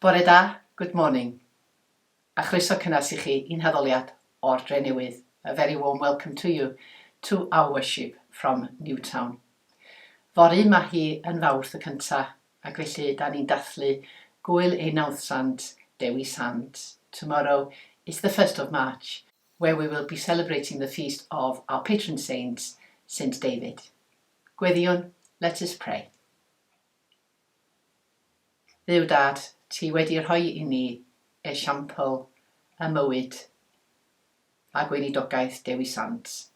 Bore da, good morning. A chroeso cynnes I chi i'n heddoliad o'r Dre Newydd. A very warm welcome to you to our worship from Newtown. Fory mae hi yn Fawrth y cyntaf, ac felly da ni'n dathlu gwyl ein nawddsant Dewi Sant. Tomorrow is the 1st of March, where we will be celebrating the feast of our patron saint, St David. Gweddiwn, let us pray. Dduw Dad, ti wedi rhoi i ni esiampl y mywyd a gweinidogaeth Dewi Sant.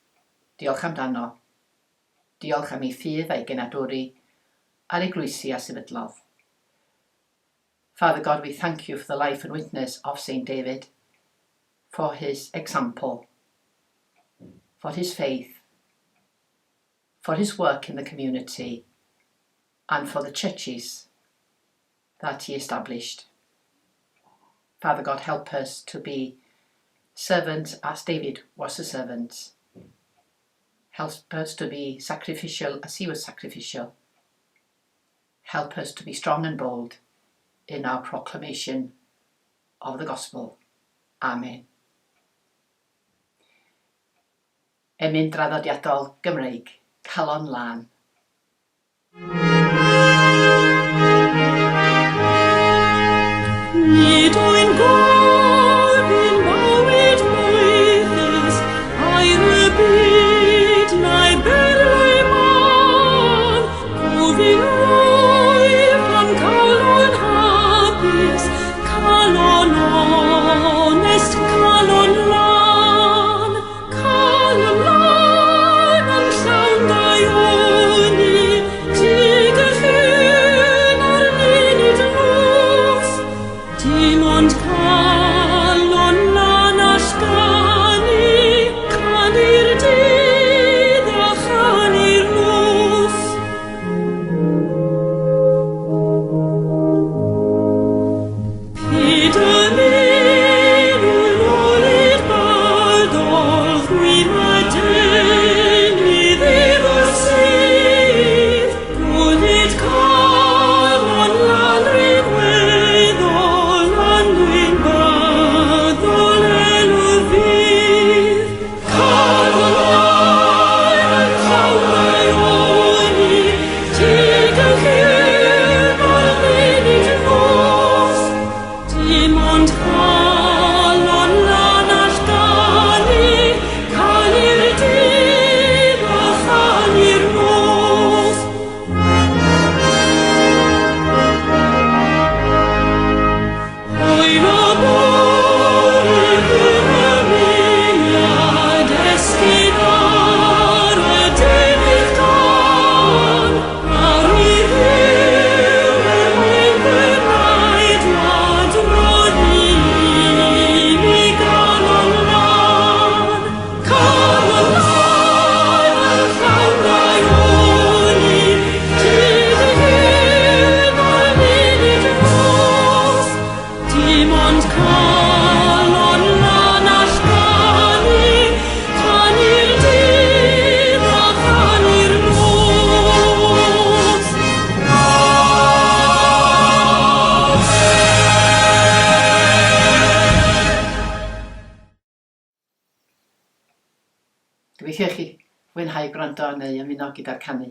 Diolch amdano. Diolch am ei ffydd a'i genadwri a'r eglwysi a sefydlodd. Father God, we thank you for the life and witness of St David, for his example, for his faith, for his work in the community, and for the churches that he established. Father God, help us to be servants as David was a servant. Help us to be sacrificial as he was sacrificial. Help us to be strong and bold in our proclamation of the gospel. Amen. Emyn draddodiadol Gymreig, Calon Lan. Nid yw'n gofyn mywyd mwythus, a'r y byd na'i berlau man. Gofyn roedd am calon hapus, calon onest, calon lan. Calon lan yn llawn daioni, dig y llun ar nid nos. Dim ond calon lan asgani, canu'r dydd a chanu'r nos. Peder yw'r olid badol, ddwyn adenydd efo'r sydd. Olid calon lan rinweddol, anwyn baddol elw fydd. Calon lan yn llawn daioni, dig y llun ar munud nos. Dim ond calon lan asgani, canu'r dydd a chanu'r nos. Oer o bor i gymyniad, esgyd ar y debyg gan. Ar ei ddiw mwyn bynaid wad rodi mi calon lan. Calon lan yn llawn daioni, dig y llun ar munud nos. Dim ond calon lan asgani, canu'r dydd a chanu'r nos. Gobeithio chi fwynhau gwrando neu ymuno gyda'r canu.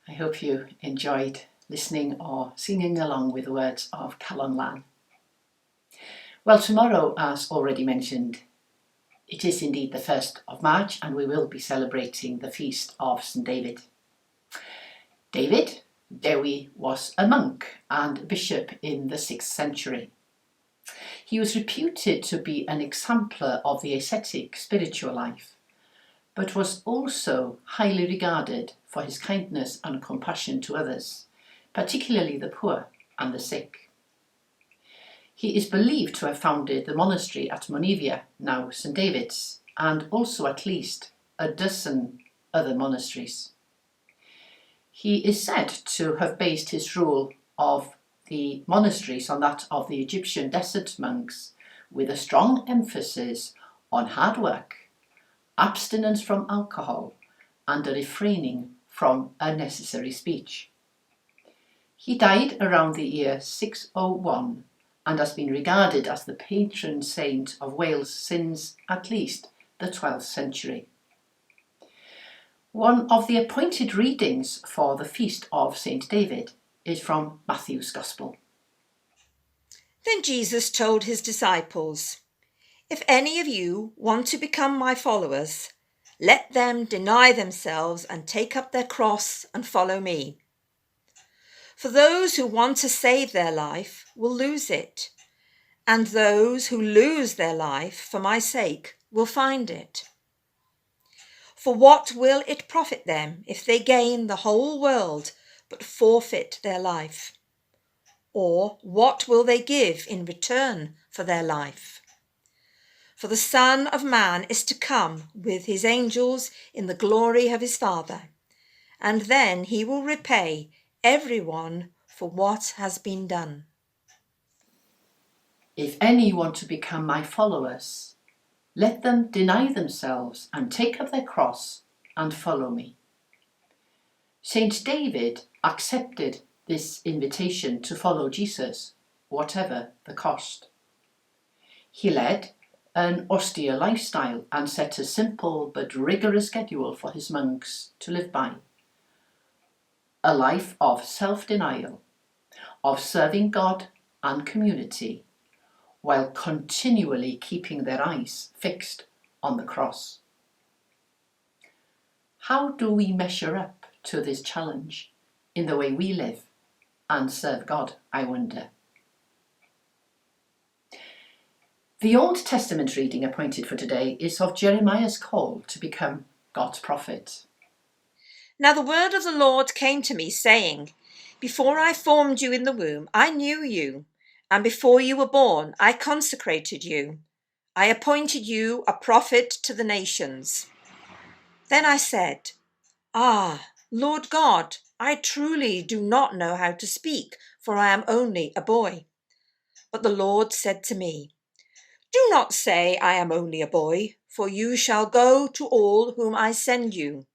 I hope you enjoyed listening or singing along with the words of Calon Lan. Well, tomorrow, as already mentioned, it is indeed the 1st of March, and we will be celebrating the feast of St David. David, Dewi, was a monk and bishop in the 6th century. He was reputed to be an exemplar of the ascetic spiritual life, but was also highly regarded for his kindness and compassion to others, particularly the poor and the sick. He is believed to have founded the monastery at Monivia, now St David's, and also at least a dozen other monasteries. He is said to have based his rule of the monasteries on that of the Egyptian desert monks, with a strong emphasis on hard work, abstinence from alcohol, and a refraining from unnecessary speech. He died around the year 601 and has been regarded as the patron saint of Wales since at least the 12th century. One of the appointed readings for the feast of St. David is from Matthew's Gospel. Then Jesus told his disciples, "If any of you want to become my followers, let them deny themselves and take up their cross and follow me. For those who want to save their life will lose it, and those who lose their life for my sake will find it. For what will it profit them if they gain the whole world but forfeit their life? Or what will they give in return for their life? For the Son of Man is to come with his angels in the glory of his Father, and then he will repay everyone for what has been done." If any want to become my followers, let them deny themselves and take up their cross and follow me. Saint David accepted this invitation to follow Jesus, whatever the cost. He led an austere lifestyle and set a simple but rigorous schedule for his monks to live by. A life of self-denial, of serving God and community, while continually keeping their eyes fixed on the cross. How do we measure up to this challenge in the way we live and serve God, I wonder? The Old Testament reading appointed for today is of Jeremiah's call to become God's prophet. Now the word of the Lord came to me, saying, "Before I formed you in the womb, I knew you, and before you were born, I consecrated you. I appointed you a prophet to the nations." Then I said, "Ah, Lord God, I truly do not know how to speak, for I am only a boy." But the Lord said to me, "Do not say I am only a boy, for you shall go to all whom I send you,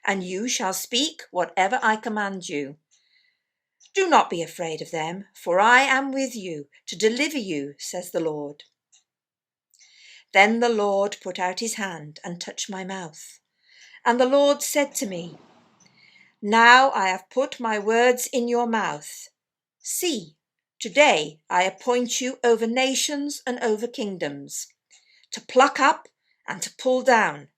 and you shall speak whatever I command you. Do not be afraid of them, for I am with you to deliver you, says the Lord." Then the Lord put out his hand and touched my mouth. And the Lord said to me, "Now I have put my words in your mouth. See, today I appoint you over nations and over kingdoms, to pluck up and to pull down,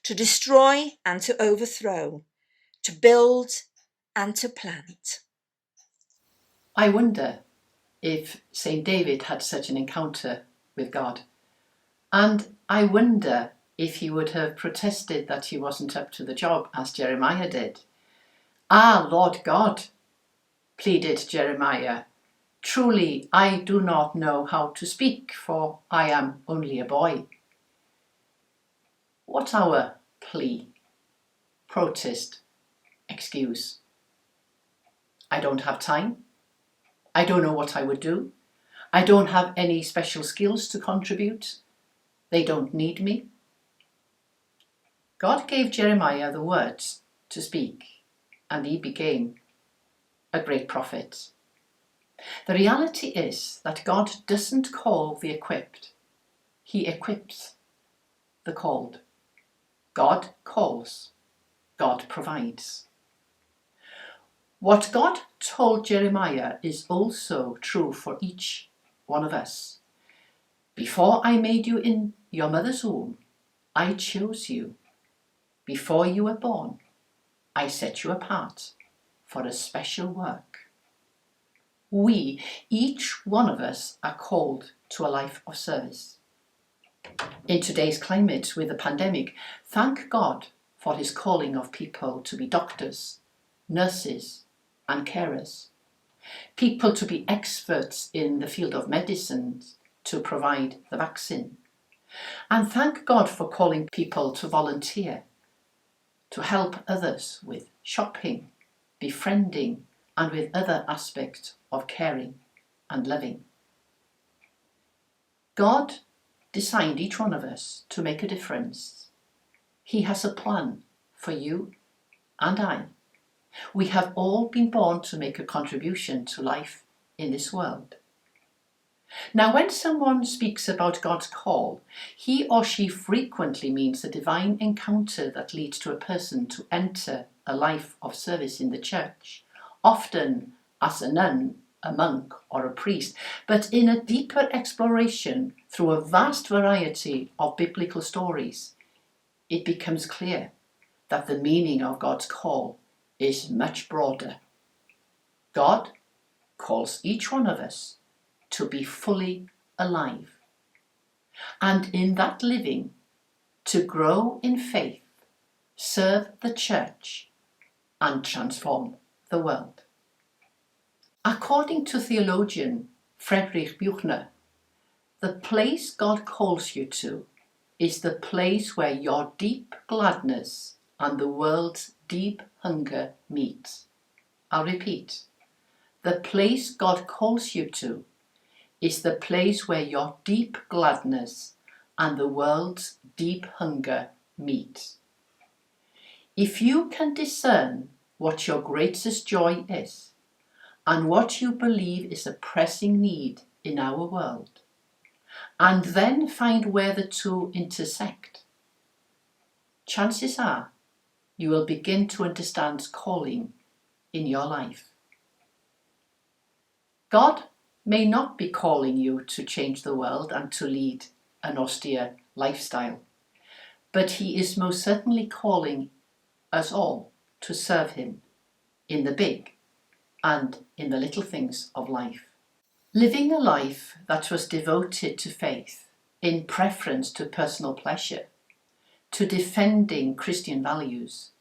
to destroy and to overthrow, to build and to plant." I wonder if St. David had such an encounter with God. And I wonder if he would have protested that he wasn't up to the job as Jeremiah did. "Ah, Lord God," pleaded Jeremiah, "truly I do not know how to speak, for I am only a boy." What's our plea, protest, excuse? I don't have time. I don't know what I would do. I don't have any special skills to contribute. They don't need me. God gave Jeremiah the words to speak, and he became a great prophet. The reality is that God doesn't call the equipped. He equips the called. God calls. God provides. What God told Jeremiah is also true for each one of us. "Before I made you in your mother's womb, I chose you. Before you were born, I set you apart for a special work." We, each one of us, are called to a life of service. In today's climate with the pandemic, thank God for his calling of people to be doctors, nurses, and carers. People to be experts in the field of medicine to provide the vaccine. And thank God for calling people to volunteer, to help others with shopping, befriending, and with other aspects of caring and loving. God designed each one of us to make a difference. He has a plan for you and I. We have all been born to make a contribution to life in this world. Now, when someone speaks about God's call, he or she frequently means a divine encounter that leads to a person to enter a life of service in the church, often as a nun, a monk, or a priest, but in a deeper exploration through a vast variety of biblical stories, it becomes clear that the meaning of God's call is much broader. God calls each one of us to be fully alive, and in that living, to grow in faith, serve the church, and transform the world. According to theologian Friedrich Buechner, the place God calls you to is the place where your deep gladness and the world's deep hunger meet. I'll repeat. The place God calls you to is the place where your deep gladness and the world's deep hunger meet. If you can discern what your greatest joy is and what you believe is a pressing need in our world, and then find where the two intersect, chances are you will begin to understand calling in your life. God may not be calling you to change the world and to lead an austere lifestyle, but he is most certainly calling us all to serve him in the big and in the little things of life. Living a life that was devoted to faith in preference to personal pleasure, to defending Christian values,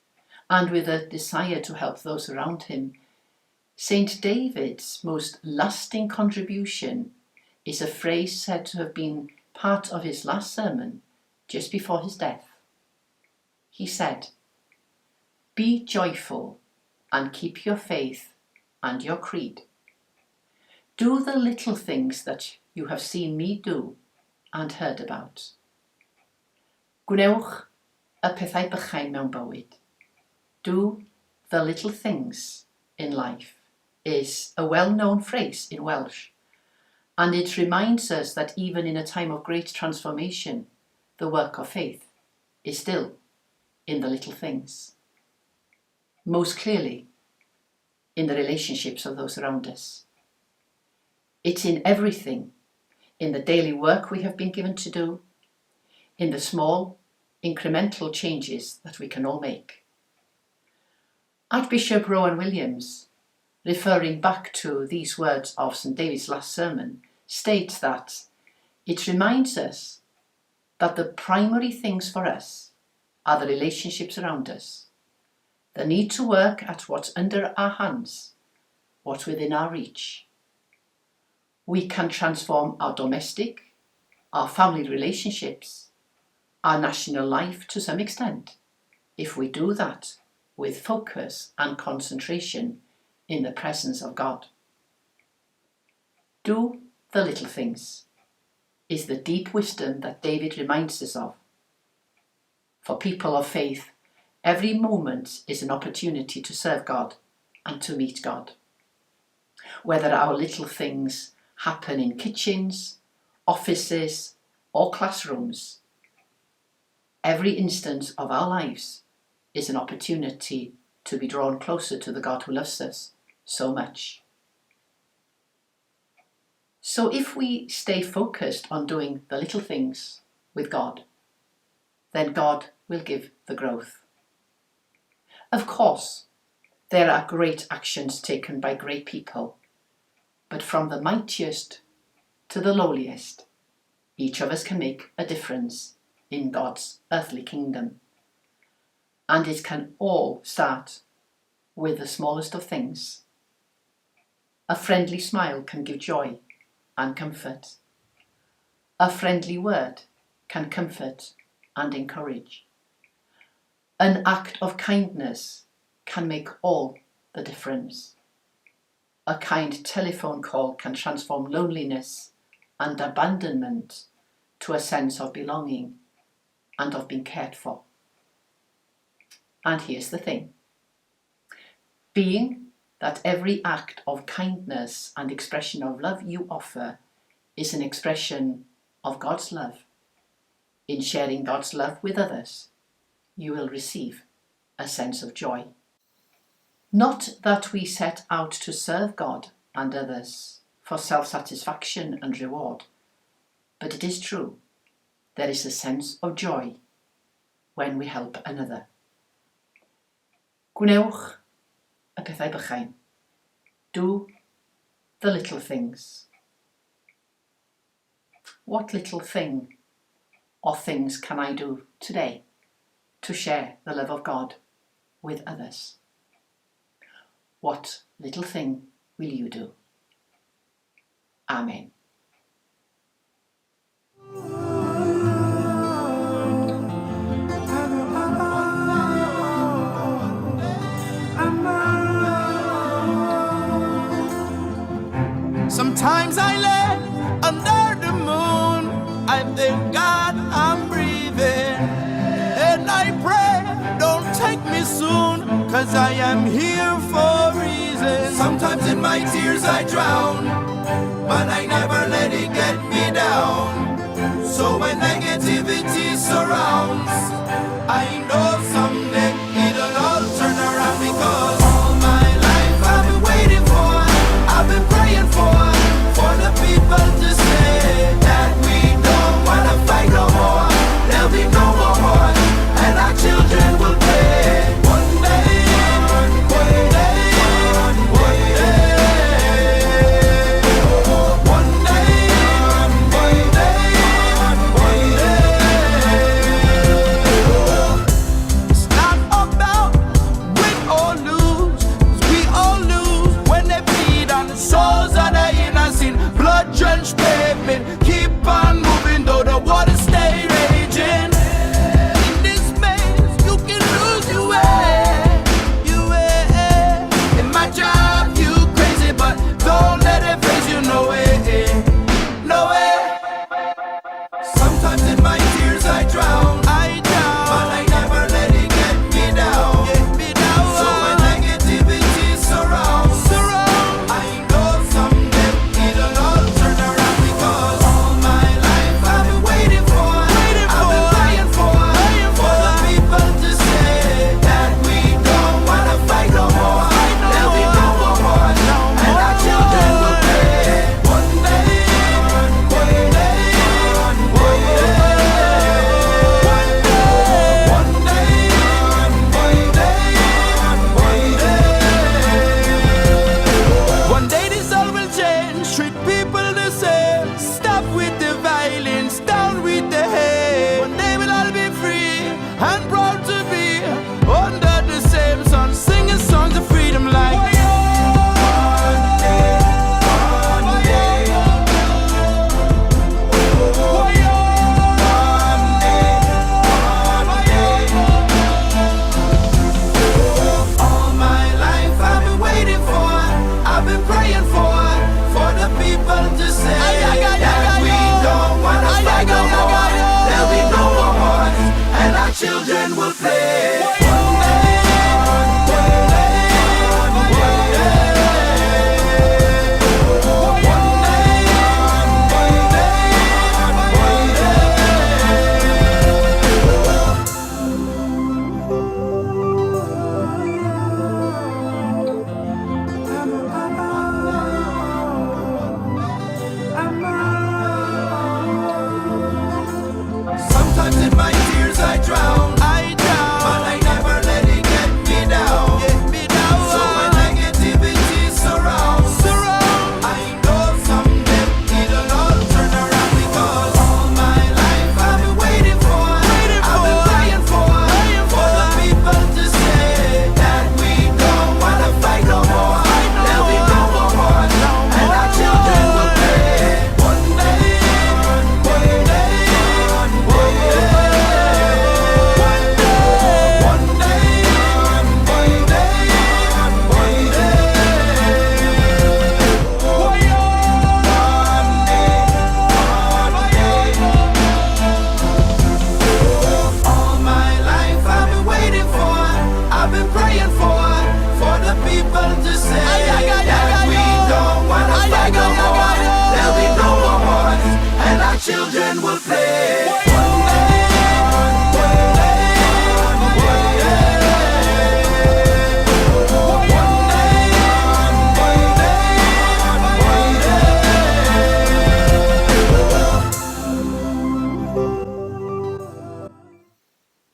and with a desire to help those around him, St. David's most lasting contribution is a phrase said to have been part of his last sermon just before his death. He said, "Be joyful and keep your faith and your creed. Do the little things that you have seen me do and heard about. Gwnewch y pethau bychain mewn bywyd. Do the little things in life" is a well-known phrase in Welsh, and it reminds us that even in a time of great transformation, the work of faith is still in the little things. Most clearly, in the relationships of those around us. It's in everything, in the daily work we have been given to do, in the small, incremental changes that we can all make. Archbishop Rowan Williams, referring back to these words of St. David's last sermon, states that it reminds us that the primary things for us are the relationships around us, the need to work at what's under our hands, what's within our reach. We can transform our domestic, our family relationships, our national life to some extent, if we do that with focus and concentration in the presence of God. Do the little things is the deep wisdom that David reminds us of. For people of faith, every moment is an opportunity to serve God and to meet God. Whether our little things happen in kitchens, offices, or classrooms, every instant of our lives is an opportunity to be drawn closer to the God who loves us so much. So if we stay focused on doing the little things with God, then God will give the growth. Of course, there are great actions taken by great people, but from the mightiest to the lowliest, each of us can make a difference in God's earthly kingdom. And it can all start with the smallest of things. A friendly smile can give joy and comfort. A friendly word can comfort and encourage. An act of kindness can make all the difference. A kind telephone call can transform loneliness and abandonment to a sense of belonging and of being cared for. And here's the thing. Being that every act of kindness and expression of love you offer is an expression of God's love. In sharing God's love with others, you will receive a sense of joy. Not that we set out to serve God and others for self-satisfaction and reward, but it is true, there is a sense of joy when we help another. Gwnewch y pethau bychain. Do the little things. What little thing or things can I do today to share the love of God with others? What little thing will you do? Amen. Sometimes I lay under the moon, I thank God I'm breathing, and I pray, don't take me soon, cause I am here for a reason. Sometimes in my tears I drown, but I never let it get me down. So when negativity surrounds, I know someday it'll all turn around, because all my life I've been waiting for, I've been praying for the people to say that we don't wanna fight no more. There'll be no more wars, and our children will pay. One day, one day, one day, one day, one day. It's not about win or lose, 'cause we all lose when they bleed on the souls of the innocent. Blood-drenched pavement, keep on moving though the water stay raging. In this maze, you can lose your way, your way. In my job, you crazy, but don't let it phase you, no way, no way. Sometimes in my tears I drown, but I never let it get me down. So when negativity surrounds, I know someday it'll all turn around, because all my life I've been waiting for, I've been praying for the people to say that we don't wanna fight no more. There'll be no more wars, and our children will pay. One day, one day, one day. then we'll play.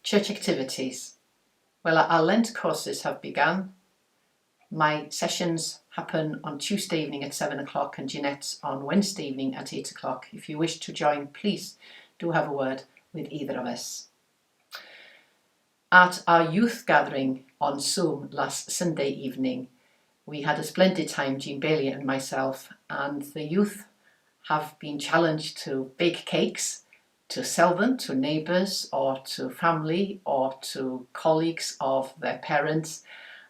Church activities. Well, our Lent courses have begun. My sessions happen on Tuesday evening at 7 o'clock and Jeanette's on Wednesday evening at 8 o'clock. If you wish to join, please do have a word with either of us. At our youth gathering on Zoom last Sunday evening, we had a splendid time, Jean Bailey and myself, and the youth have been challenged to bake cakes, to sell them to neighbours or to family or to colleagues of their parents,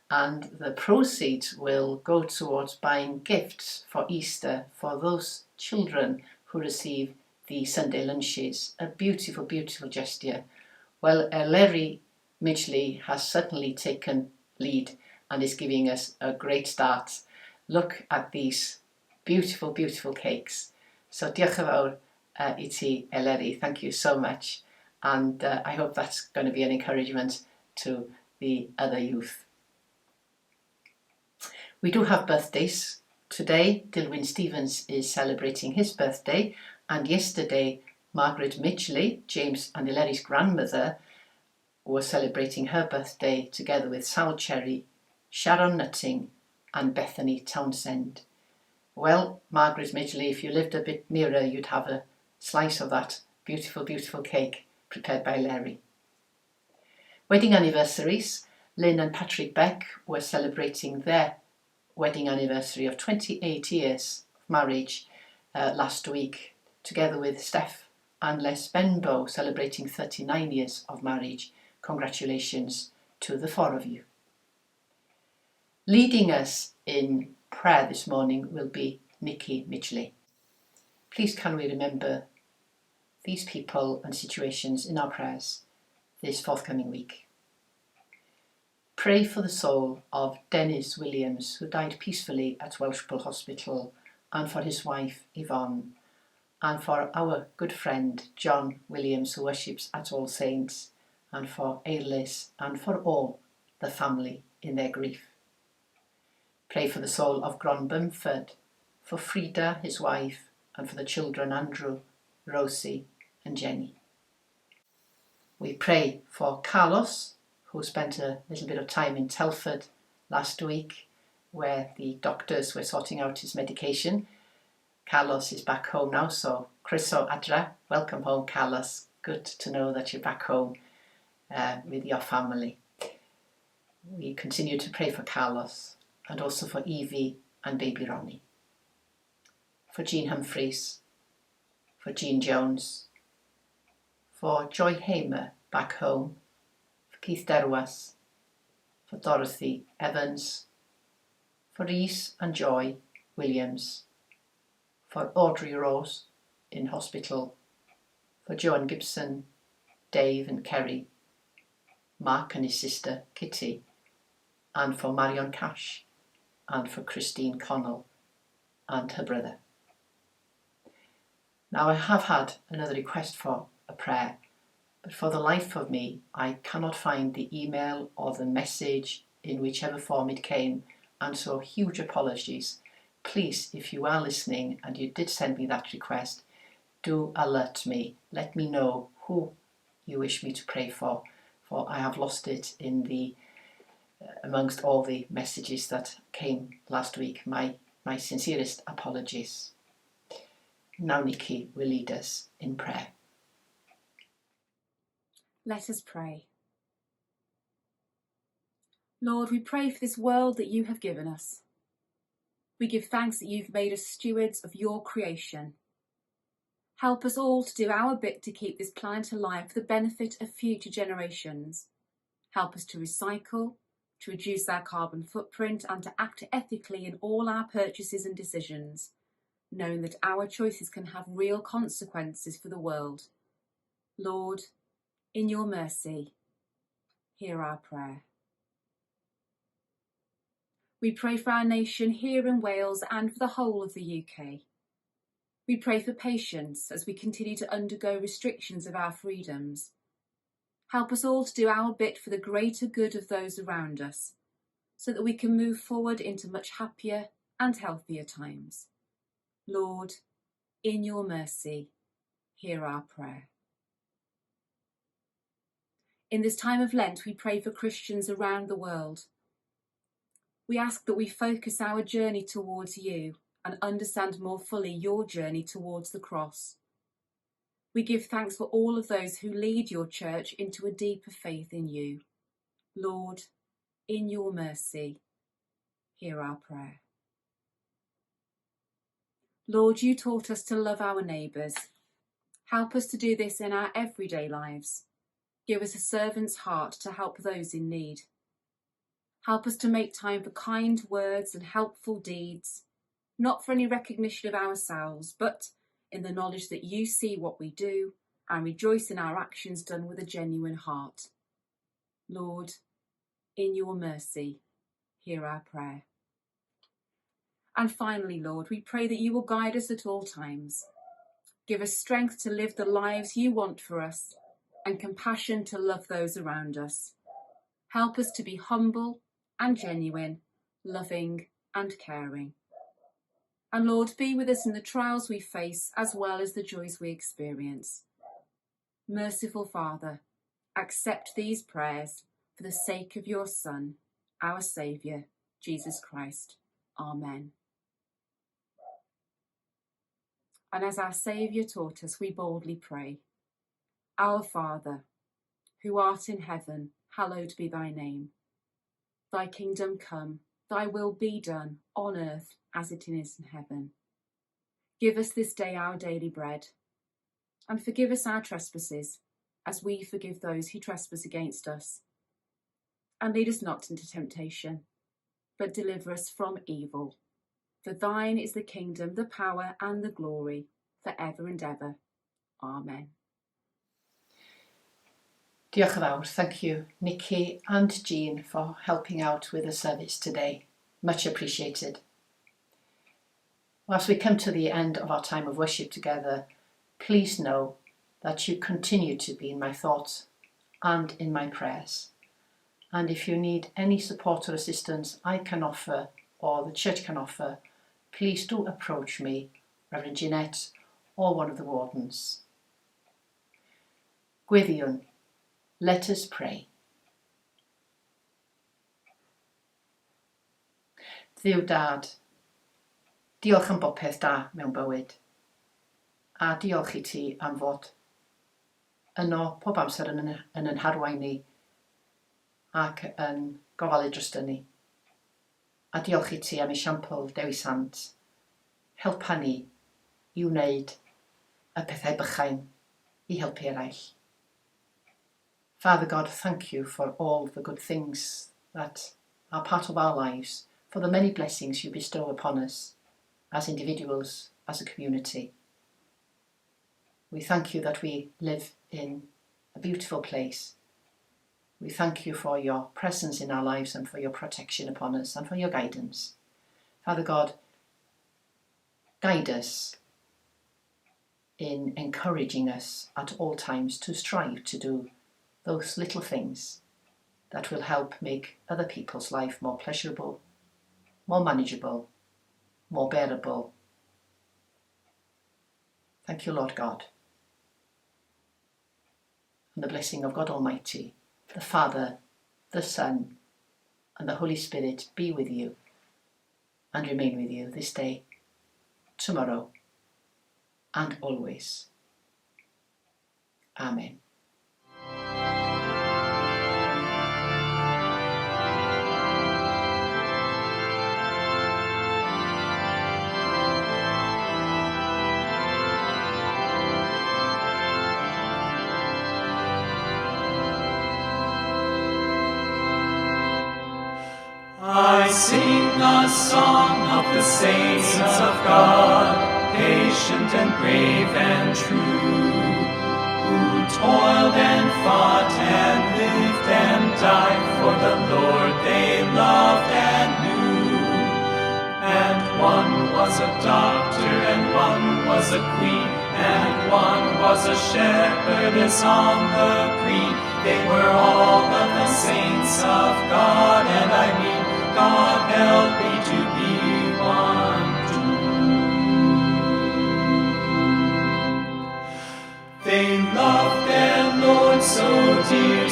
and the proceeds will go towards buying gifts for Easter for those children who receive the Sunday lunches. A beautiful, beautiful gesture. Well, Larry Midgley has certainly taken lead and is giving us a great start. Look at these beautiful, beautiful cakes. So diolch yn fawr I ti, Eleri. Thank you so much. And I hope that's going to be an encouragement to the other youth. We do have birthdays. Today, Dilwyn Stevens is celebrating his birthday, and yesterday, Margaret Midgley, James and Eleri's grandmother, was celebrating her birthday together with Sal Cherry, Sharon Nutting and Bethany Townsend. Well, Margaret Midgley, if you lived a bit nearer, you'd have a slice of that beautiful, beautiful cake prepared by Larry. Wedding anniversaries. Lynn and Patrick Beck were celebrating their wedding anniversary of 28 years of marriage last week, together with Steph and Les Benbow celebrating 39 years of marriage. Congratulations to the four of you. Leading us in prayer this morning will be Nikki Midgley. Please can we remember these people and situations in our prayers this forthcoming week. Pray for the soul of Dennis Williams, who died peacefully at Welshpool Hospital, and for his wife Yvonne, and for our good friend John Williams, who worships at All Saints, and for Eilis and for all the family in their grief. Pray for the soul of Gron Bumford, for Frida, his wife, and for the children Andrew, Rosie and Jenny. We pray for Carlos, who spent a little bit of time in Telford last week, where the doctors were sorting out his medication. Carlos is back home now, so Croeso adra, welcome home Carlos. Good to know that you're back home with your family. We continue to pray for Carlos and also for Evie and baby Ronnie. For Jean Humphreys, for Jean Jones, for Joy Hamer back home, for Keith Derwas, for Dorothy Evans, for Reese and Joy Williams, for Audrey Rose in hospital, for Joan Gibson, Dave and Kerry, Mark and his sister Kitty, and for Marion Cash, and for Christine Connell and her brother. Now I have had another request for a prayer, but for the life of me, I cannot find the email or the message in whichever form it came, and so huge apologies. Please, if you are listening and you did send me that request, do alert me. Let me know who you wish me to pray for I have lost it in the amongst all the messages that came last week. My sincerest apologies. Now Nikki will lead us in prayer. Let us pray. Lord, we pray for this world that you have given us. We give thanks that you've made us stewards of your creation. Help us all to do our bit to keep this planet alive for the benefit of future generations. Help us to recycle, to reduce our carbon footprint, and to act ethically in all our purchases and decisions, knowing that our choices can have real consequences for the world. Lord, in your mercy, hear our prayer. We pray for our nation here in Wales and for the whole of the UK. We pray for patience as we continue to undergo restrictions of our freedoms. Help us all to do our bit for the greater good of those around us, so that we can move forward into much happier and healthier times. Lord, in your mercy, hear our prayer. In this time of Lent, we pray for Christians around the world. We ask that we focus our journey towards you and understand more fully your journey towards the cross. We give thanks for all of those who lead your church into a deeper faith in you. Lord, in your mercy, hear our prayer. Lord, you taught us to love our neighbours. Help us to do this in our everyday lives. Give us a servant's heart to help those in need. Help us to make time for kind words and helpful deeds, not for any recognition of ourselves, but in the knowledge that you see what we do and rejoice in our actions done with a genuine heart. Lord, in your mercy, hear our prayer. And finally, Lord, we pray that you will guide us at all times. Give us strength to live the lives you want for us and compassion to love those around us. Help us to be humble and genuine, loving and caring. And Lord, be with us in the trials we face as well as the joys we experience. Merciful Father, accept these prayers for the sake of your Son, our Saviour, Jesus Christ. Amen. And as our Saviour taught us, we boldly pray. Our Father, who art in heaven, hallowed be thy name. Thy kingdom come, thy will be done on earth as it is in heaven. Give us this day our daily bread, and forgive us our trespasses, as we forgive those who trespass against us. And lead us not into temptation, but deliver us from evil. For thine is the kingdom, the power and the glory, for ever and ever. Amen. Diolch yn fawr. Thank you, Nikki and Jean, for helping out with the service today. Much appreciated. Whilst we come to the end of our time of worship together, please know that you continue to be in my thoughts and in my prayers. And if you need any support or assistance I can offer or the church can offer, please do approach me, Reverend Jeanette, or one of the wardens. Gwyddion, let us pray. Dduw Dad, diolch am bopeth da mewn bywyd, a diolch i ti am fod yno pob amser yn yn harwain ni ac yn gofalu drosto ni. A diolch i ti am esiampl Dewi Sant. Helpa ni i wneud y pethau bychain i helpu eraill. Father God, thank you for all the good things that are part of our lives, for the many blessings you bestow upon us as individuals, as a community. We thank you that we live in a beautiful place. We thank you for your presence in our lives and for your protection upon us and for your guidance. Father God, guide us in encouraging us at all times to strive to do those little things that will help make other people's life more pleasurable, more manageable, more bearable. Thank you, Lord God. And the blessing of God Almighty, the Father, the Son, and the Holy Spirit be with you and remain with you this day, tomorrow, and always. Amen. I sing a song of the saints of God, patient and brave and true, who toiled and fought and lived and died for the Lord they loved and knew, and one was a doctor, and one was a queen, and one was a shepherdess on the green. They were all of the saints of God, and I mean, God help me to be one too. They loved their Lord so dear,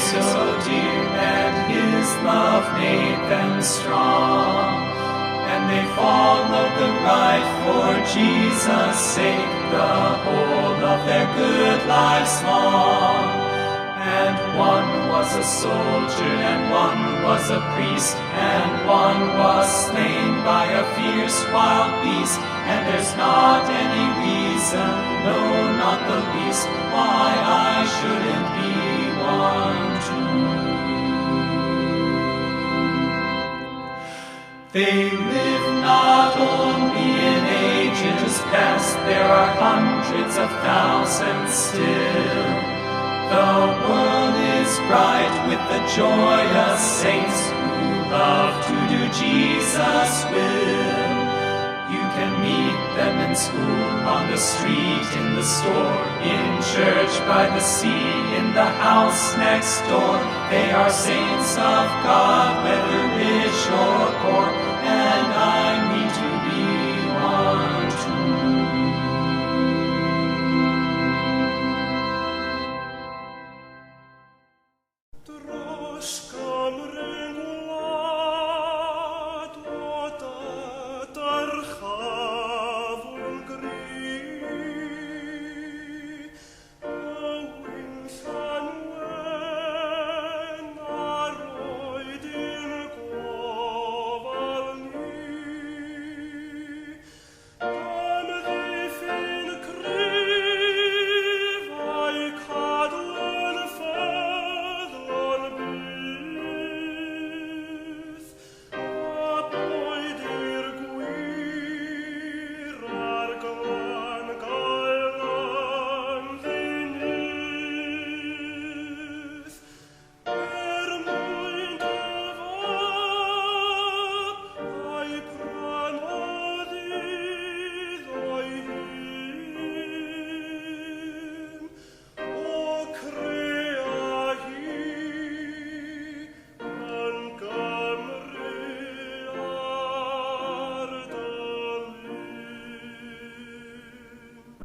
and His love made them strong. And they followed the right for Jesus' sake, the whole of their good lives long. And one was a soldier, and one was a priest, and one was slain by a fierce wild beast. And there's not any reason, no, not the least, why I shouldn't be one too. They live not only in ages past, there are hundreds of thousands still. The world is bright with the joyous saints who love to do Jesus' will. You can meet them in school, on the street, in the store, in church, by the sea, in the house next door. They are saints of God, whether rich or poor.